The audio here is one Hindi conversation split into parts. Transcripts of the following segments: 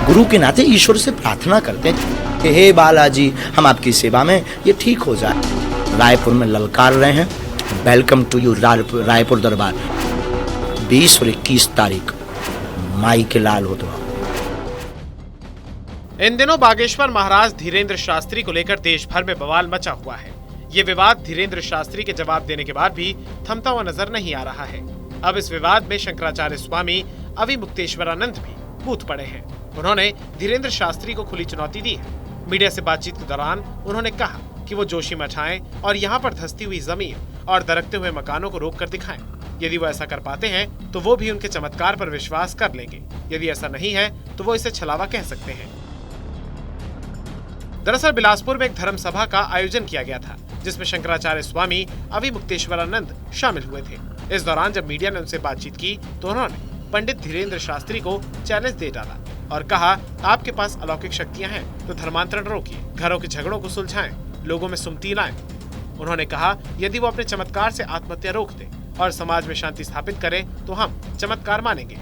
गुरु के नाते ईश्वर से प्रार्थना करते हैं कि हे बालाजी, हम आपकी सेवा में ये ठीक हो जाए। रायपुर में ललकार रहे हैं, वेलकम टू यू रायपुर दरबार। 20 और 21 तारीख माई के लाल हो तो। इन दिनों बागेश्वर महाराज धीरेन्द्र शास्त्री को लेकर देश भर में बवाल मचा हुआ है। ये विवाद धीरेन्द्र शास्त्री के जवाब देने के बाद भी थमता हुआ नजर नहीं आ रहा है। अब इस विवाद में शंकराचार्य स्वामी अविमुक्तेश्वरानंद भी कूद पड़े हैं। उन्होंने धीरेन्द्र शास्त्री को खुली चुनौती दी है। मीडिया से बातचीत के दौरान उन्होंने कहा कि वो जोशीमठ आएं और यहाँ पर धंसती हुई जमीन और दरकते हुए मकानों को रोक कर दिखाएं। यदि वो ऐसा कर पाते हैं तो वो भी उनके चमत्कार पर विश्वास कर लेंगे। यदि ऐसा नहीं है तो वो इसे छलावा कह सकते हैं। दरअसल बिलासपुर में एक धर्म सभा का आयोजन किया गया था, जिसमें शंकराचार्य स्वामी अविमुक्तेश्वरानंद शामिल हुए थे। इस दौरान जब मीडिया ने उनसे बातचीत की तो उन्होंने पंडित धीरेन्द्र शास्त्री को चैलेंज दे डाला और कहा, आपके पास अलौकिक शक्तियां हैं तो धर्मांतरण रोकिए, घरों के झगड़ों को सुलझाएं, लोगों में सुमति लाएं। उन्होंने कहा, यदि वो अपने चमत्कार से आत्महत्या रोक दे और समाज में शांति स्थापित करे तो हम चमत्कार मानेंगे।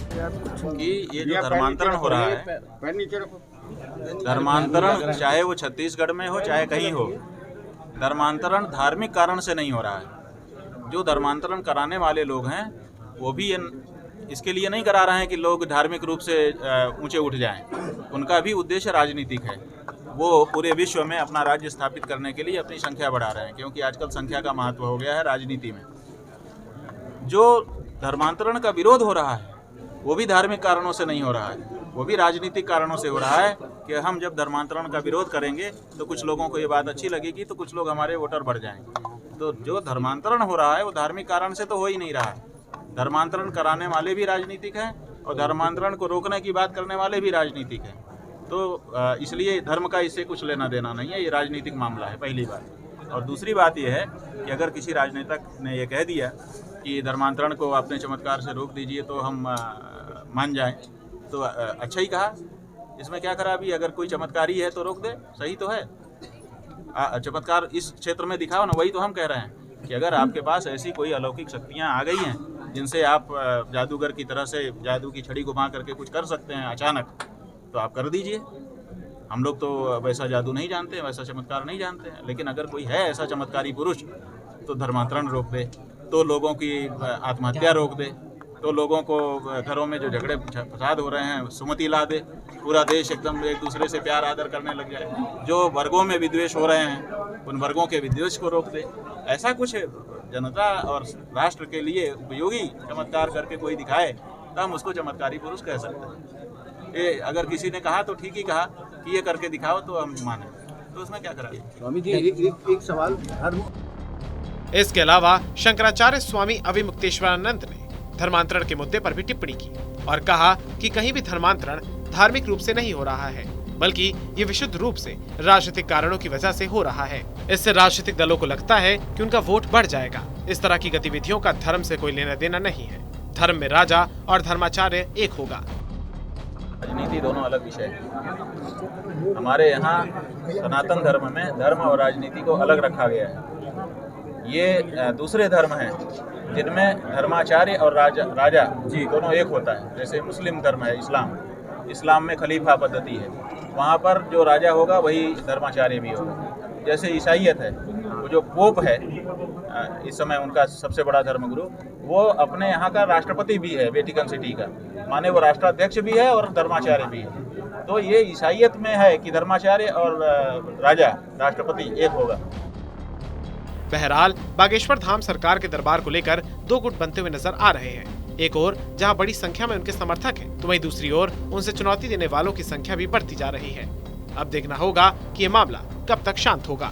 कि ये जो धर्मांतरण हो रहा है, धर्मांतरण चाहे वो छत्तीसगढ़ में हो चाहे कहीं हो, धर्मांतरण धार्मिक कारण से नहीं हो रहा है। जो धर्मांतरण कराने वाले लोग हैं वो भी इसके लिए नहीं करा रहे हैं कि लोग धार्मिक रूप से ऊंचे उठ जाएं। उनका भी उद्देश्य राजनीतिक है। वो पूरे विश्व में अपना राज्य स्थापित करने के लिए अपनी संख्या बढ़ा रहे हैं, क्योंकि आजकल संख्या का महत्व हो गया है राजनीति में। जो धर्मांतरण का विरोध हो रहा है वो भी धार्मिक कारणों से नहीं हो रहा है, वो भी राजनीतिक कारणों से हो रहा है कि हम जब धर्मांतरण का विरोध करेंगे तो कुछ लोगों को ये बात अच्छी लगेगी तो कुछ लोग हमारे वोटर बढ़ जाएंगे। तो जो धर्मांतरण हो रहा है वो धार्मिक कारण से तो हो ही नहीं रहा है। धर्मांतरण कराने वाले भी राजनीतिक हैं और धर्मांतरण को रोकने की बात करने वाले भी राजनीतिक हैं। तो इसलिए धर्म का इससे कुछ लेना देना नहीं है, ये राजनीतिक मामला है, पहली बात। और दूसरी बात यह है कि अगर किसी राजनेता ने यह कह दिया कि धर्मांतरण को अपने चमत्कार से रोक दीजिए तो हम मान जाएं, तो अच्छा ही कहा, इसमें क्या खराबी? अगर कोई चमत्कारी है तो रोक दे, सही तो है। चमत्कार इस क्षेत्र में दिखाओ ना, वही तो हम कह रहे हैं कि अगर आपके पास ऐसी कोई अलौकिक शक्तियाँ आ गई हैं जिनसे आप जादूगर की तरह से जादू की छड़ी घुमा करके कुछ कर सकते हैं अचानक, तो आप कर दीजिए। हम लोग तो वैसा जादू नहीं जानते, वैसा चमत्कार नहीं जानते हैं, लेकिन अगर कोई है ऐसा चमत्कारी पुरुष तो धर्मांतरण रोक दे, तो लोगों की आत्महत्या रोक दे, तो लोगों को घरों में जो झगड़े फसाद हो रहे हैं सुमति ला दे, पूरा देश एकदम एक दूसरे से प्यार आदर करने लग जाए, जो वर्गों में विद्वेष हो रहे हैं उन वर्गों के विद्वेष को रोक दे। ऐसा कुछ जनता और राष्ट्र के लिए उपयोगी चमत्कार करके कोई दिखाए तो हम उसको चमत्कारी पुरुष कह सकते हैं। ये अगर किसी ने कहा तो ठीक ही कहा कि ये करके दिखाओ तो हम माने, तो उसमें क्या करें। स्वामी जी एक सवाल, इसके अलावा शंकराचार्य स्वामी अविमुक्तेश्वरानंद ने धर्मांतरण के मुद्दे पर भी टिप्पणी की और कहा कि कहीं भी धर्मांतरण धार्मिक रूप से नहीं हो रहा है, बल्कि ये विशुद्ध रूप से राजनीतिक कारणों की वजह से हो रहा है। इससे राजनीतिक दलों को लगता है कि उनका वोट बढ़ जाएगा। इस तरह की गतिविधियों का धर्म से कोई लेना देना नहीं है। धर्म में राजा और धर्माचार्य एक होगा। राजनीति दोनों अलग विषय है। हमारे यहाँ सनातन धर्म में धर्म और राजनीति को अलग रखा गया है। ये दूसरे धर्म हैं जिनमें धर्माचार्य और राजा जी दोनों एक होता है। जैसे मुस्लिम धर्म है, इस्लाम में खलीफा पद्धति है, वहाँ पर जो राजा होगा वही धर्माचार्य भी होगा। जैसे ईसाईयत है, वो जो पोप है इस समय उनका सबसे बड़ा धर्मगुरु, वो अपने यहाँ का राष्ट्रपति भी है, वेटिकन सिटी का, माने वो राष्ट्राध्यक्ष भी है और धर्माचार्य भी है। तो ये ईसाईयत में है कि धर्माचार्य और राजा राष्ट्रपति एक होगा। बहरहाल बागेश्वर धाम सरकार के दरबार को लेकर दो गुट बनते हुए नजर आ रहे हैं। एक ओर जहां बड़ी संख्या में उनके समर्थक हैं, तो वहीं दूसरी ओर उनसे चुनौती देने वालों की संख्या भी बढ़ती जा रही है। अब देखना होगा कि ये मामला कब तक शांत होगा।